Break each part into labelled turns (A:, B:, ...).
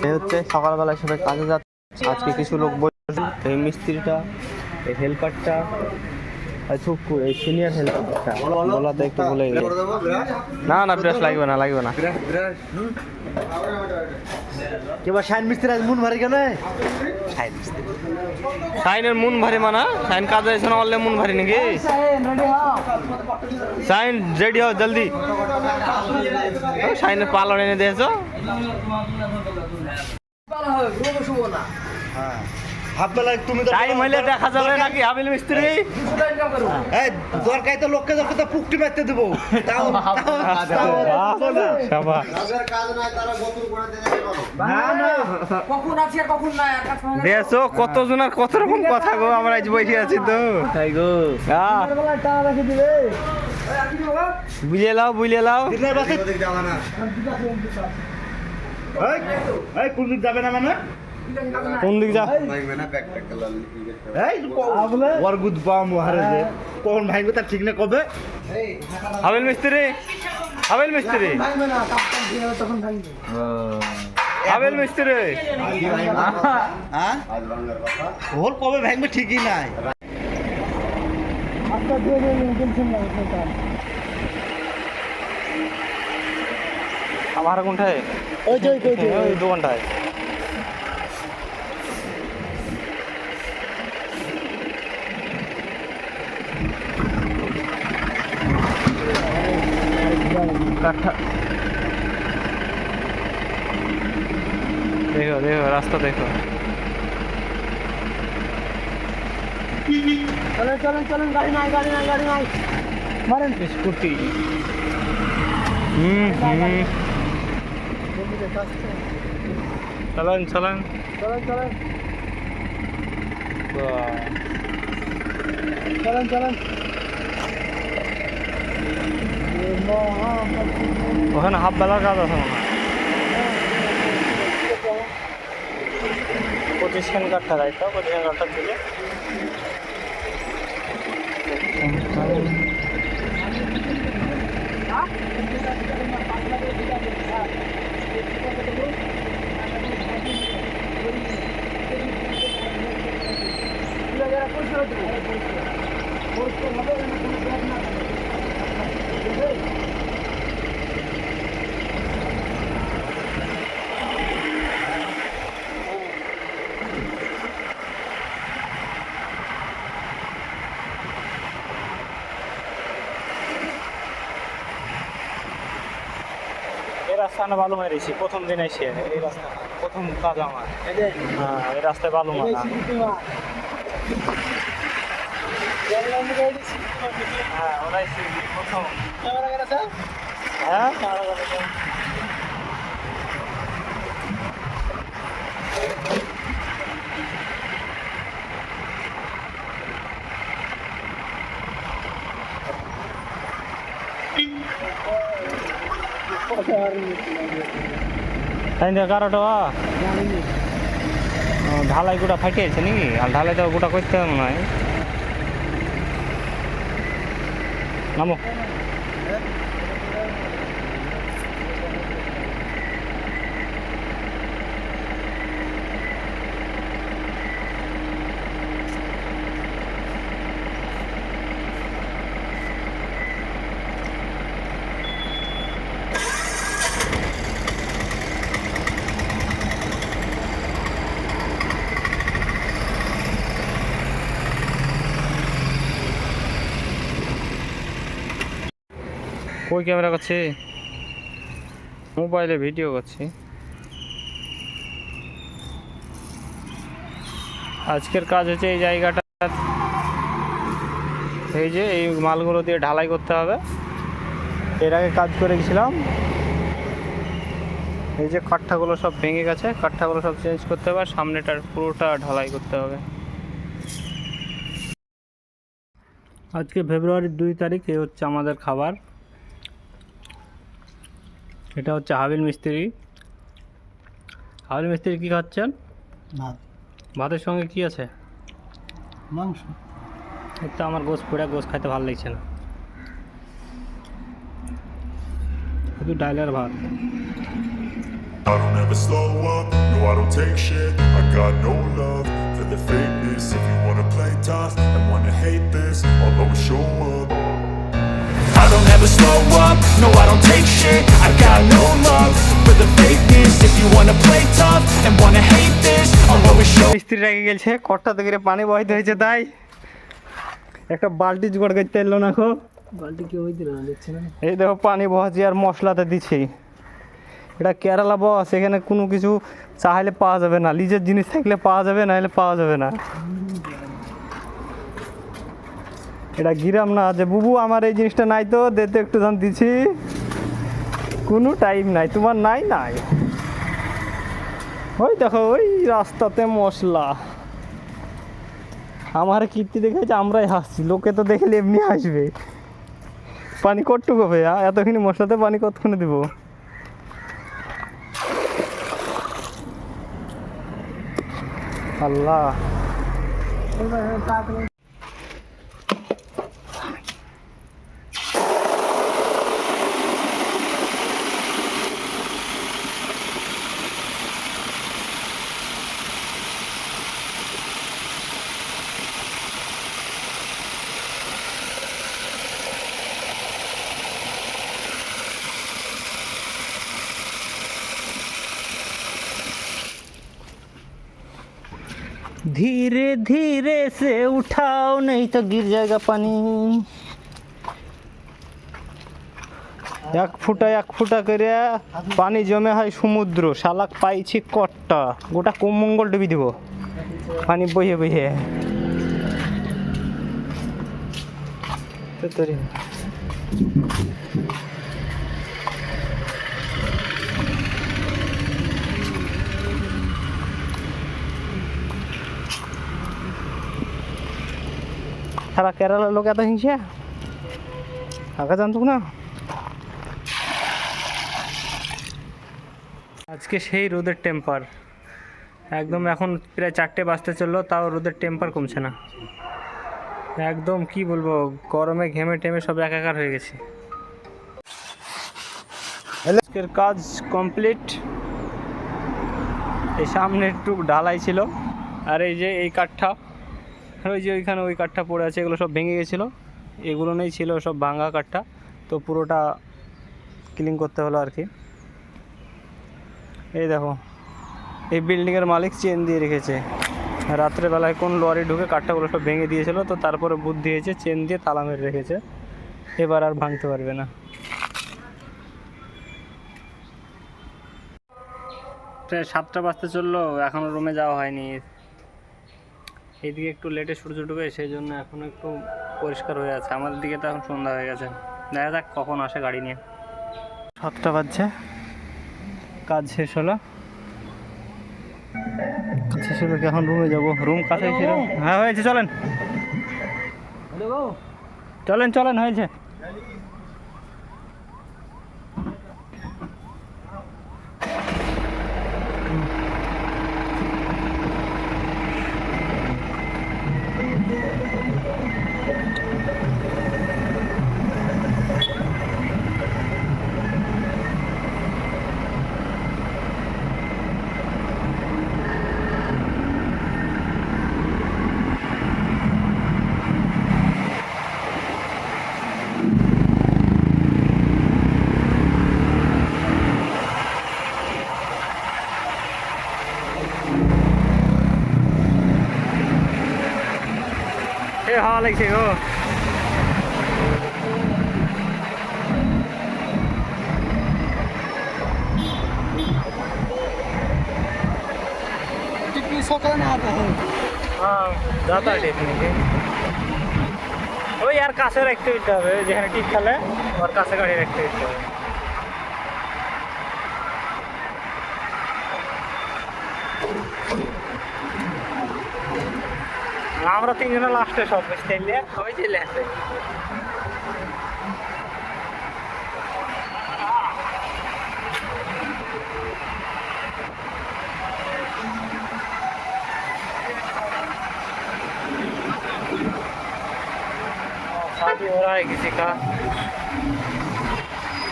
A: এই হচ্ছে সকালবেলায় সবাই কাজে যাচ্ছে। আজকে কিছু লোক বসে, এই মিস্ত্রিটা, এই হেল্পারটা, এই সিনিয়র হেল্পারটা বলাতে একটু বলে না না ব্রাশ লাগবে না লাগবে না।
B: কেবল শাইন মিস্ত্রি আজ মন ভারী কেন?
A: শাইনের মন ভারী মানা শাইন কাজে এসে না বললে মন ভারী নাকি? শাইন রেডি হও জলদি। শাইনের পালন এনে দিয়েছো।
B: তুমি
A: টাইম হইলে দেখা যাবে নাকি হাবিল মিস্ত্রি?
B: দরকার তো লোককে দরকার তো পুকটি মারতে দেবো।
A: দেখছো কত জনের কত রকম কথা গো, আমরা আজ বসে আছি তো তাই গো। বুঝে লাও বুঝে লাও।
B: কোন দিক যাবে না মানে?
A: কোন দিক যা
B: কখন ভাইবে তার ঠিক না কবে?
A: হাবিল মিস্ত্রি হাবিল মিস্ত্রি হাবিল মিস্ত্রি
B: ওর কবে ভাঙবে ঠিকই নাই।
A: আমার কোনটায়? ওই দোকানটায়। দেখো দেখো রাস্তা দেখো।
B: চলেন চলেন চলেন, গাড়ি নাই গাড়ি নাই গাড়ি নাই, মারেন
A: স্কুটি। চলেন চলেন
B: চলেন চলেন চলেন চলেন।
A: ওখানে হাফ বেলার কাজ আছে মনে হয়। 25 খান কাঠটা তাই তো? 25 খান কাঠটা দিলে এই রাস্তাটা বালু মারিছি প্রথম দিন এসে। এই রাস্তা প্রথম কাজ আমার। হ্যাঁ এই রাস্তায় বালু মারা। হ্যাঁ ওরাই প্রথম। হ্যাঁ কারোটা ঢালাই গোটা ফাটিয়েছে নাকি? আর ঢালাইটা গোটা করতে হবে মনে হয়। নামো কই ক্যামেরা করছি? মোবাইলে ভিডিও করছি। আজকের কাজ হচ্ছে এই জায়গাটা, এই যে এই মালগুলো দিয়ে ঢালাই করতে হবে। এর আগে কাজ করে গেছিলাম, এই যে কাঠটাগুলো সব ভেঙে গেছে, কাঠটাগুলো সব চেঞ্জ করতে হবে, সামনেটার পুরোটা ঢালাই করতে হবে। আজকে ফেব্রুয়ারির 2 তারিখ। এই হচ্ছে আমাদের খাবার। এটা হচ্ছে হাবিল মিস্ত্রি। হাবিল মিস্ত্রি কী খাচ্ছেন?
B: ভাত।
A: ভাতের সঙ্গে কি আছে?
B: মাংস।
A: এটা আমার গোশ পোড়া, গোশ খাইতে ভালো লাগছে না, শুধু ডাইলের ভাত।
C: I don't ever slow up, no I don't take shit. I got no love for the fakeness. If you wanna play tough and wanna hate this, I'll always show up. I don't ever slow up, no I don't take shit. I got no love for the fakeness. If you wanna play tough and wanna hate this, I'll always show up.
A: মিস্ত্রি রেগে গেছে, কট্টা থেকে পানি বহাইতে হয়েছে, তাই একটা বালতি জোগাড় করতে এলো না। খুব
B: বালতি কি হইতে না দেখছে না।
A: এই দেখো পানি বহাচ্ছি আর মশলাতে দিচ্ছি। এটা কেরালা বস, এখানে কোনো কিছু চাইলে পাওয়া যাবে না, নিজের জিনিস থাকলে পাওয়া যাবে, না হলে পাওয়া যাবে না। এটা গিরাম না যে বুবু আমার এই জিনিসটা নাই তো দিতে একটু দাম দিছি, কোনো টাইম নাই তোমার, নাই নাই। ওই দেখো ওই রাস্তাতে মশলা, আমার কীর্তি দেখেছে আমরাই হাসছি, লোকে তো দেখলে এমনি হাসবে। পানি কতটুকু হবে এতখানি মশলাতে পানি কতক্ষণে দিব? আল্লাহ धीरे धीरे से उठाओ नहीं तो गिर जाएगा पानी। এক ফুটা করে পানি জমে হয় সমুদ্র, শালাক পাইছি কট্টা, গোটা কোমঙ্গল ডুবি দিব পানি বইয়ে বইয়ে। সারা কেরালার লোক এত হিংসা আগে জানতো না। আজকে সেই রোদের টেম্পার একদম, এখন প্রায় 4টে বাজতে চললো, তাও রোদের টেম্পার কমছে না। একদম কি বলবো, গরমে ঘেমে টেমে সব একাকার হয়ে গেছে। আজকের কাজ কমপ্লিট। এই সামনে একটু ঢালাই ছিল, আর এই যে এই কাঠটা, ওই যে ওইখানে ওই কাঠটা পড়ে আছে, এগুলো সব ভেঙে গেছিলো, এগুলো নেই ছিল সব ভাঙা কাঠটা, তো পুরোটা ক্লিন করতে হলো আর কি। এই দেখো এই বিল্ডিংয়ের মালিক চেন দিয়ে রেখেছে, রাত্রেবেলায় কোন লরি ঢুকে কাঠটাগুলো সব ভেঙে দিয়েছিল, তো তারপরে বুদ্ধি হয়েছে চেন দিয়ে তালা মেরে রেখেছে, এবার আর ভাঙতে পারবে না। প্রায় 7টা বাজতে চললো, এখনও রুমে যাওয়া হয়নি। এইদিকে একটু লেটে সূর্য ডুবে, সেই জন্য এখন একটু পরিষ্কার হয়ে আছে। আমাদের দিকে তো এখন সন্ধ্যা হয়ে গেছে, দেখা যাক কখন আসে গাড়ি নিয়ে। 7টা বাজছে, কাজ শেষ হলো, শেষ হলো কি এখন রুমে যাবো। রুম কাছেই ছিল। হ্যাঁ হয়েছে, চলেন চলেন চলেন, হয়েছে। হাওয়া লাগছে গো।
B: सकाळ में आता है।
A: हाँ जाता है डेफिनेटली। ওই আর কাছে রাখতে দিতে হবে, যেখানে টিপ খেলে ওর কাছে গাড়ি রাখতে দিতে হবে। আমরা 3 জনের লাস্টে সব মিস্টাইলে সবাই চলে আসে। शादी हो रहा है किसी का,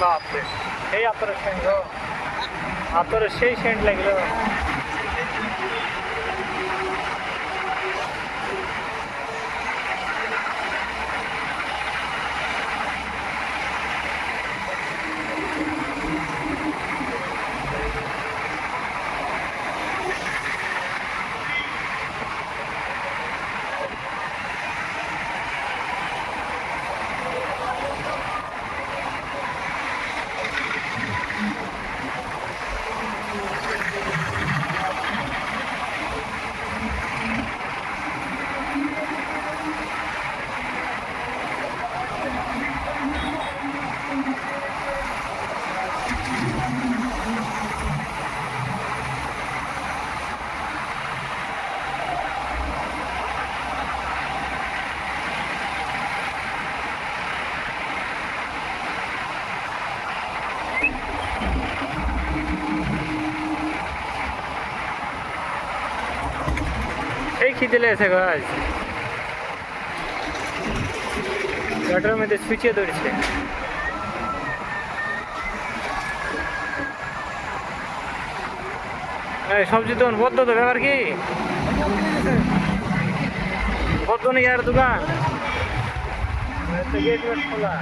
A: बाप रे। हे ऑपरेशन हो হাতরে সেই সেন্ট লাগলো। সেই খিদে লেগেছে গাছ, গাটার মধ্যে ছুঁচিয়ে ধরেছে। সবজি দোকান বদ্ধ তো, ব্যাপার কি বদ্ধ নেই আর দোকান? গেট খোলা।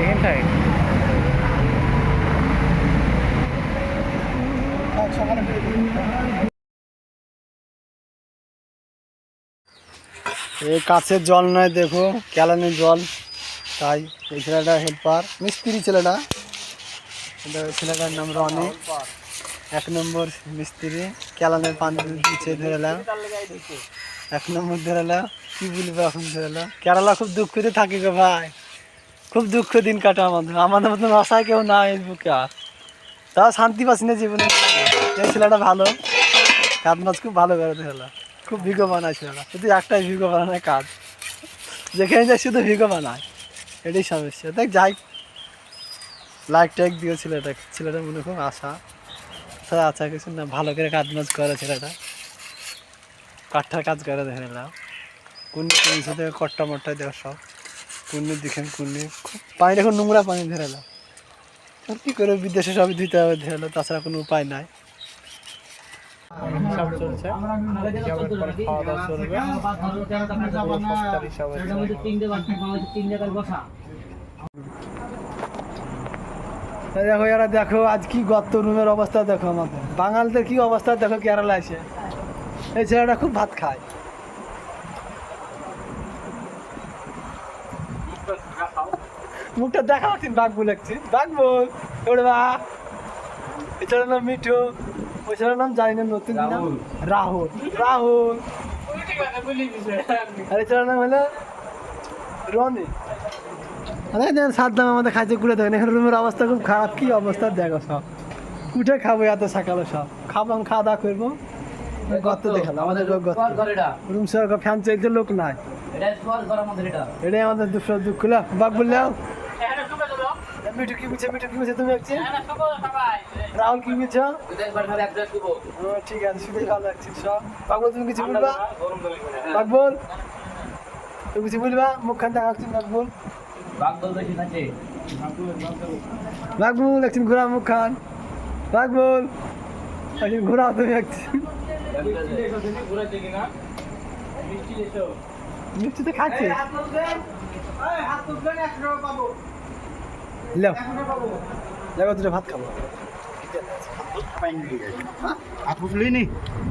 A: এখানটায়
B: এই কাছের জল নয়, দেখো ক্যালানের জল। তাই এই ছেলেটা হেল্পার, মিস্ত্রি ছেলেটা, ছেলেটার নাম রনি, 1 নম্বর মিস্ত্রি। ক্যালানের পানি দিচ্ছে, ধরেলাম 1 নম্বর ধরেলাম। কি বলবো এখন, ধরেলাম কেরালা খুব দুঃখতে থাকি গো ভাই, খুব দুঃখ দিন কাটা আমাদের। আমাদের মতন আশায় কেউ না এই বুকে, আর তাও শান্তি পাচ্ছি না জীবনে। এই ছেলেটা ভালো কাজ মাছ খুব ভালো করে, ধরেলাম খুব ভিগো বানায় ছেলেটা, শুধু একটাই ভিগো বানায় কাজ, যেখানে যায় শুধু ভিগো বানায়, এটাই সমস্যা। দেখ যাই লাইক টাইক দিয়ে ছেলেটা মনে খুব আশা আচ্ছা কিছু না, ভালো করে কাজ মাছ করে ছেলেটা, কাঠটার কাজ করে। দেখে নিলাম কুন্নি থেকে কট্টা মট্টা দেওয়া সব কুন্নির দিকে, কুন্নি খুব পানি এখন নোংরা পানি ধরে এলাম। কী করে বিদেশে সবই দিতে হবে, ধরে এলো, তাছাড়া কোনো উপায় নাই।
A: সব চলছে, খাওয়া দাওয়া চলবে।
B: দেখো এরা, দেখো আজ কি গর্ত রুমের অবস্থা, দেখো আমাদের বাঙালদের কি অবস্থা, দেখো কেরালা এসে এই ছেলেটা খুব ভাত খায়। মুখটা দেখাও, তিন বাঘবুল একছি, বাঘবুল ওরে বা। এই ছেলের নাম মিঠু, ওই ছেলের নাম জানি না, নতুন নাম রাহুল। রাহুল আর এই ছেলের নাম হলো রনি। সাত দাম আমাদের খাইতে কুড়ে দেখেন, এখানে রুমের অবস্থা খুব খারাপ। কি অবস্থা দেখো, সব উঠে খাবো এত সকালে, সব খাবো, খাওয়া দাওয়া করবো। গর্ত দেখালো আমাদের রুম সহ ফ্যান চলছে, লোক নাই। এটাই আমাদের দুঃখ। বাঘ বললেও মিঠু কি বুঝছে, মিঠু কি বুঝছে, তুমি একছি রাহুল কি বুঝছো? ঠিক আছে, শুধু ভালো লাগছে সব। বাঘবল তুমি কিছু বলবা? বাঘবল তুমি কিছু বলবা? মুখখান দেখাচ্ছি বাঘবল। বাঘবুল একদিন ঘোরা মুখখান, বাঘবুল একদিন ঘোরা, তুমি একদিন মিষ্টি তো খাচ্ছে। দেখো দুটো ভাত খাবো।